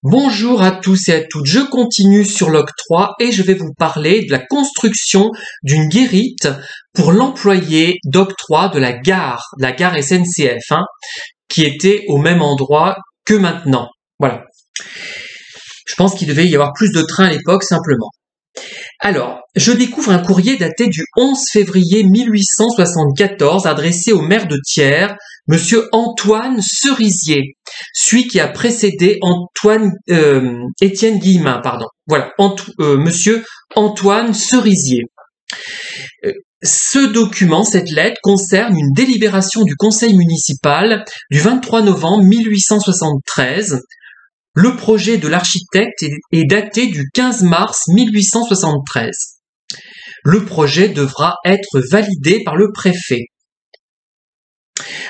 Bonjour à tous et à toutes, je continue sur l'octroi et je vais vous parler de la construction d'une guérite pour l'employé d'octroi de la gare SNCF, qui était au même endroit que maintenant. Voilà. Je pense qu'il devait y avoir plus de trains à l'époque simplement. Alors, je découvre un courrier daté du 11 février 1874 adressé au maire de Thiers, Monsieur Antoine Cerisier, celui qui a précédé Étienne Guillemin, pardon. Voilà, Monsieur Antoine Cerisier. Ce document, cette lettre, concerne une délibération du conseil municipal du 23 novembre 1873. Le projet de l'architecte est daté du 15 mars 1873. Le projet devra être validé par le préfet.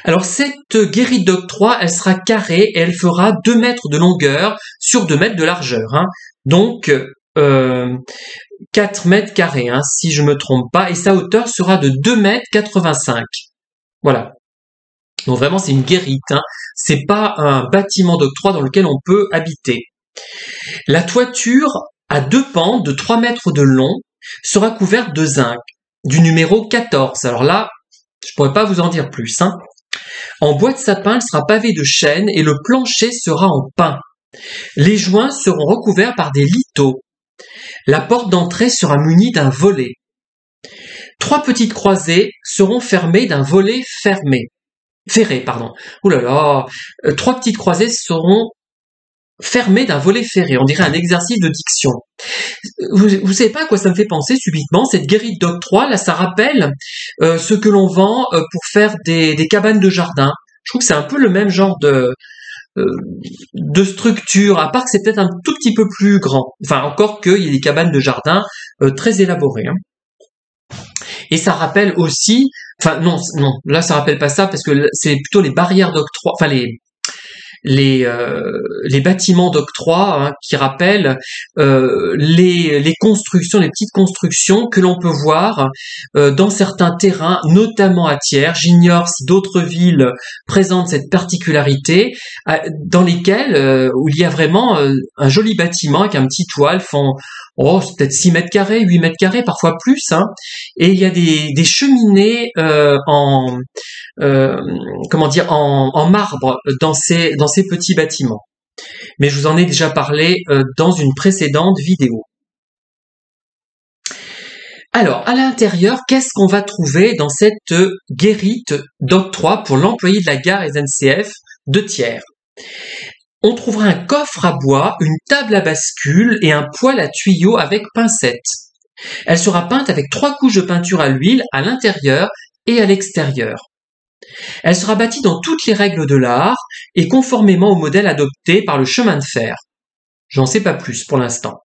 Alors cette guérite d'octroi, elle sera carrée et elle fera 2 mètres de longueur sur 2 mètres de largeur. Donc 4 mètres carrés, si je me trompe pas, et sa hauteur sera de 2 mètres 85. Voilà. Donc vraiment c'est une guérite, c'est pas un bâtiment d'octroi dans lequel on peut habiter. La toiture à 2 pentes de 3 mètres de long sera couverte de zinc, du numéro 14. Alors là, je pourrais pas vous en dire plus. En bois de sapin, elle sera pavée de chêne et le plancher sera en pin. Les joints seront recouverts par des liteaux. La porte d'entrée sera munie d'un volet. 3 petites croisées seront fermées d'un volet ferré. Ouh là là, 3 petites croisées seront fermées d'un volet ferré. On dirait un exercice de diction. Vous savez pas à quoi ça me fait penser subitement, cette guérite d'octroi, là, ça rappelle ce que l'on vend pour faire des cabanes de jardin. Je trouve que c'est un peu le même genre de structure, à part que c'est peut-être un tout petit peu plus grand. Enfin, encore qu'il y a des cabanes de jardin très élaborées. Et ça rappelle aussi, enfin non, là ça rappelle pas ça parce que c'est plutôt les barrières d'octroi, enfin les bâtiments d'octroi qui rappellent les constructions, les petites constructions que l'on peut voir dans certains terrains, notamment à Thiers. J'ignore si d'autres villes présentent cette particularité, dans lesquelles où il y a vraiment un joli bâtiment avec un petit toit, font c'est peut-être 6 mètres carrés, 8 mètres carrés, parfois plus, et il y a des cheminées en marbre dans ces petits bâtiments. Mais je vous en ai déjà parlé dans une précédente vidéo. Alors, à l'intérieur, qu'est-ce qu'on va trouver dans cette guérite d'octroi pour l'employé de la gare SNCF de Thiers? On trouvera un coffre à bois, une table à bascule et un poêle à tuyaux avec pincette. Elle sera peinte avec 3 couches de peinture à l'huile à l'intérieur et à l'extérieur. Elle sera bâtie dans toutes les règles de l'art et conformément au modèle adopté par le chemin de fer. J'en sais pas plus pour l'instant.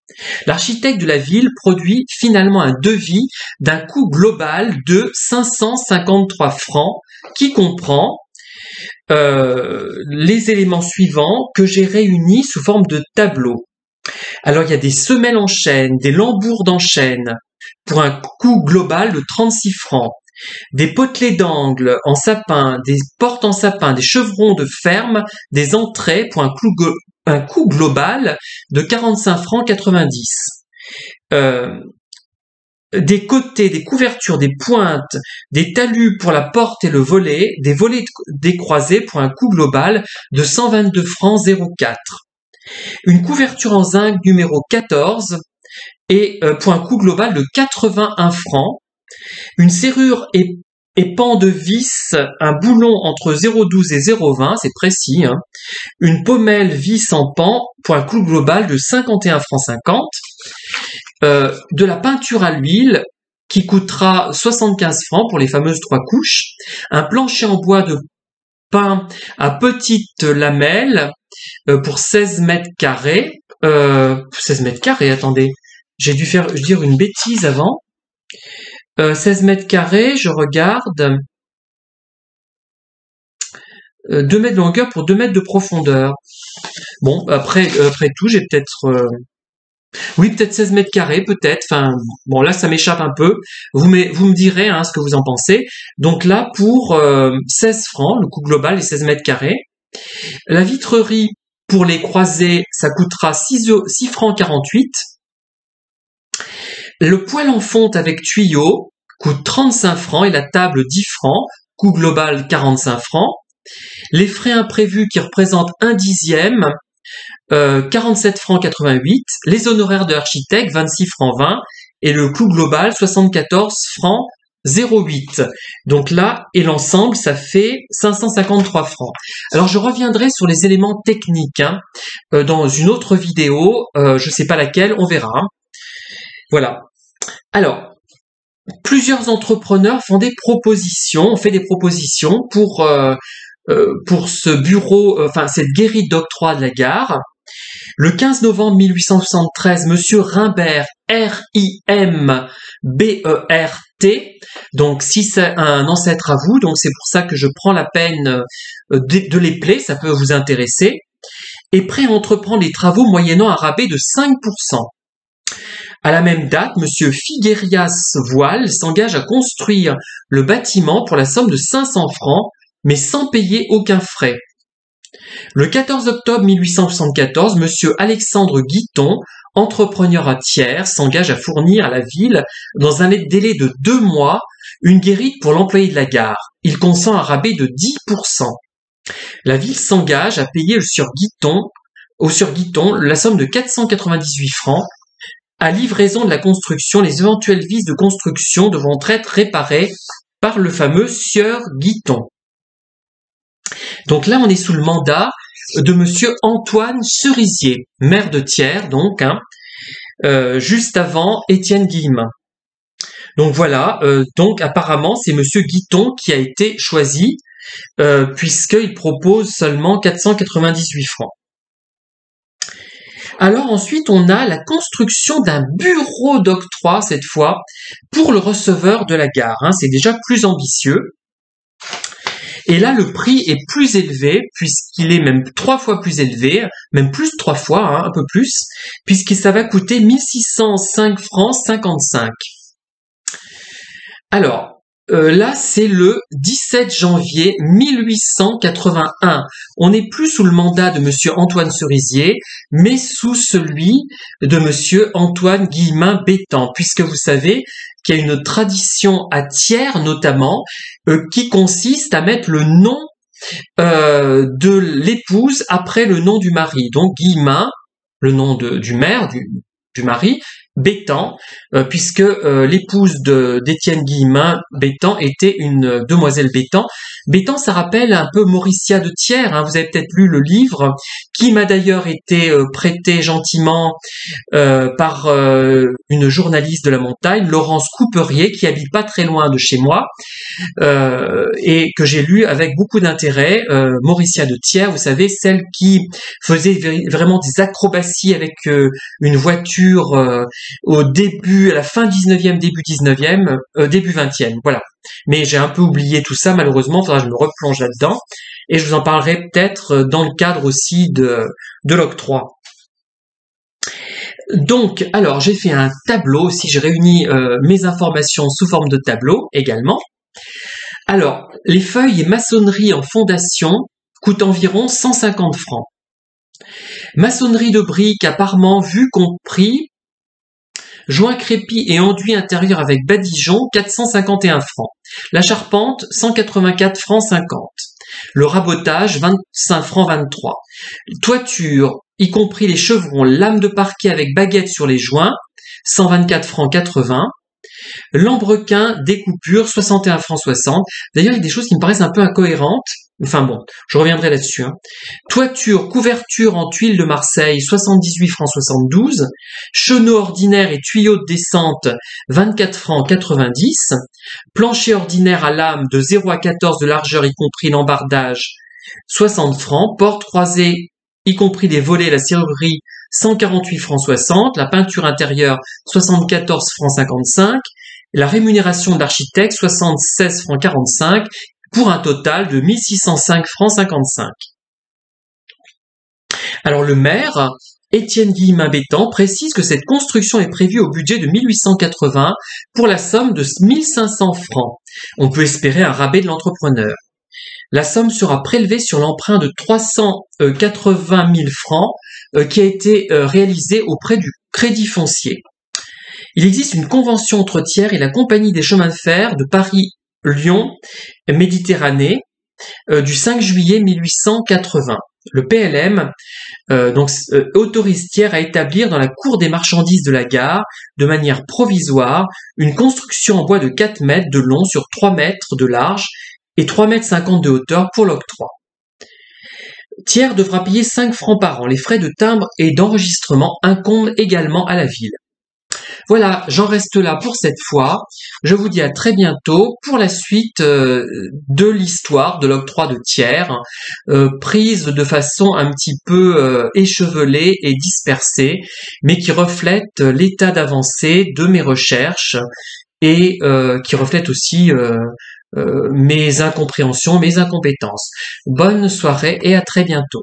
L'architecte de la ville produit finalement un devis d'un coût global de 553 francs qui comprend les éléments suivants que j'ai réunis sous forme de tableau. Alors il y a des semelles en chêne, des lambourdes en chêne pour un coût global de 36 francs. Des potelets d'angle en sapin, des portes en sapin, des chevrons de ferme, des entrées pour un coût global de 45 francs 90. Des côtés, des couvertures, des pointes, des talus pour la porte et le volet, des volets décroisés pour un coût global de 122 francs 04. Une couverture en zinc numéro 14 et pour un coût global de 81 francs. Une serrure et pan de vis, un boulon entre 0,12 et 0,20, c'est précis. Une pommelle vis en pan pour un coût global de 51 francs 50. De la peinture à l'huile qui coûtera 75 francs pour les fameuses 3 couches. Un plancher en bois de pin à petites lamelles pour 16 mètres carrés. 16 mètres carrés, attendez. J'ai dû dire une bêtise avant. 16 mètres carrés, je regarde. 2 mètres de longueur pour 2 mètres de profondeur. Bon, après tout, j'ai peut-être... Oui, peut-être 16 mètres carrés, peut-être. Enfin, bon, là, ça m'échappe un peu. Vous me direz ce que vous en pensez. Donc là, pour 16 francs, le coût global est 16 mètres carrés. La vitrerie Pour les croisées, ça coûtera 6 francs 48. Le poêle en fonte avec tuyau coûte 35 francs et la table 10 francs, coût global 45 francs. Les frais imprévus qui représentent un dixième, 47 francs 88. Les honoraires de l'architecte, 26 francs 20. Et le coût global, 74 francs 0,8. Donc là, et l'ensemble, ça fait 553 francs. Alors, je reviendrai sur les éléments techniques dans une autre vidéo. Je ne sais pas laquelle, on verra. Voilà. Alors, plusieurs entrepreneurs font des propositions, ont fait des propositions pour ce bureau, cette guérite d'octroi de la gare. Le 15 novembre 1873, Monsieur Rimbert, R-I-M-B-E-R-T, donc si c'est un ancêtre à vous, donc c'est pour ça que je prends la peine de les placer, ça peut vous intéresser, est prêt à entreprendre les travaux moyennant un rabais de 5%. À la même date, Monsieur Figuerias Voile s'engage à construire le bâtiment pour la somme de 500 francs, mais sans payer aucun frais. Le 14 octobre 1874, Monsieur Alexandre Guiton, entrepreneur à tiers, s'engage à fournir à la ville, dans un délai de 2 mois, une guérite pour l'employé de la gare. Il consent un rabais de 10%. La ville s'engage à payer au Sieur Guiton la somme de 498 francs. À livraison de la construction, les éventuels vices de construction devront être réparés par le fameux Sieur Guiton. Donc là, on est sous le mandat de Monsieur Antoine Cerisier, maire de Thiers, donc, juste avant Étienne Guillemin. Donc voilà, donc apparemment, c'est Monsieur Guiton qui a été choisi, puisqu'il propose seulement 498 francs. Alors ensuite, on a la construction d'un bureau d'octroi, cette fois, pour le receveur de la gare. C'est déjà plus ambitieux. Et là, le prix est plus élevé, puisqu'il est même 3 fois plus élevé, même plus de 3 fois, un peu plus, puisque ça va coûter 1605 francs 55. Alors, là, c'est le 17 janvier 1881. On n'est plus sous le mandat de Monsieur Antoine Cerisier, mais sous celui de Monsieur Antoine Guillemin Bétan, puisque vous savez qu'il y a une tradition à Thiers, notamment, qui consiste à mettre le nom de l'épouse après le nom du mari. Donc, Guillemin, le nom du maire, du mari, Bétan, puisque l'épouse d'Étienne Guillemin, Bétan, était une demoiselle Bétan. Bétan, ça rappelle un peu Mauricia de Thiers, vous avez peut-être lu le livre, qui m'a d'ailleurs été prêté gentiment par une journaliste de la montagne, Laurence Couperier, qui habite pas très loin de chez moi, et que j'ai lu avec beaucoup d'intérêt. Mauricia de Thiers, vous savez, celle qui faisait vraiment des acrobaties avec une voiture au début, à la fin 19e, début 19e, début 20e, voilà. Mais j'ai un peu oublié tout ça, malheureusement, faudra que je me replonge là-dedans, et je vous en parlerai peut-être dans le cadre aussi de l'octroi. Donc, alors, j'ai fait un tableau, aussi j'ai réuni mes informations sous forme de tableau également. Alors, les feuilles et maçonnerie en fondation coûtent environ 150 francs. Maçonnerie de briques à parement vu compris, joint crépi et enduit intérieur avec badigeon, 451 francs. La charpente, 184 francs 50. Le rabotage, 25 francs 23. Toiture, y compris les chevrons, lame de parquet avec baguette sur les joints, 124 francs 80. Lambrequin, découpure, 61 francs 60. D'ailleurs, il y a des choses qui me paraissent un peu incohérentes. Enfin bon, je reviendrai là-dessus. Toiture, couverture en tuiles de Marseille, 78 francs 72. Chenaux ordinaire et tuyaux de descente, 24 francs 90. Plancher ordinaire à lame de 0 à 14 de largeur, y compris l'embardage, 60 francs. Porte croisée, y compris les volets et la serrurerie, 148 francs 60. La peinture intérieure, 74 francs 55. La rémunération de l'architecte, 76 francs 45. Pour un total de 1605 francs 55. Alors le maire, Étienne Guillemin Bétan, précise que cette construction est prévue au budget de 1880 pour la somme de 1500 francs. On peut espérer un rabais de l'entrepreneur. La somme sera prélevée sur l'emprunt de 380 000 francs qui a été réalisé auprès du Crédit Foncier. Il existe une convention entre tiers et la Compagnie des chemins de fer de Paris-Lyon Méditerranée du 5 juillet 1880. Le PLM autorise Thiers à établir dans la cour des marchandises de la gare, de manière provisoire, une construction en bois de 4 mètres de long sur 3 mètres de large et 3,50 mètres de hauteur pour l'octroi. Thiers devra payer 5 francs par an. Les frais de timbre et d'enregistrement incombent également à la ville. Voilà, j'en reste là pour cette fois. Je vous dis à très bientôt pour la suite de l'histoire de l'octroi de Thiers, prise de façon un petit peu échevelée et dispersée, mais qui reflète l'état d'avancée de mes recherches et qui reflète aussi mes incompréhensions, mes incompétences. Bonne soirée et à très bientôt.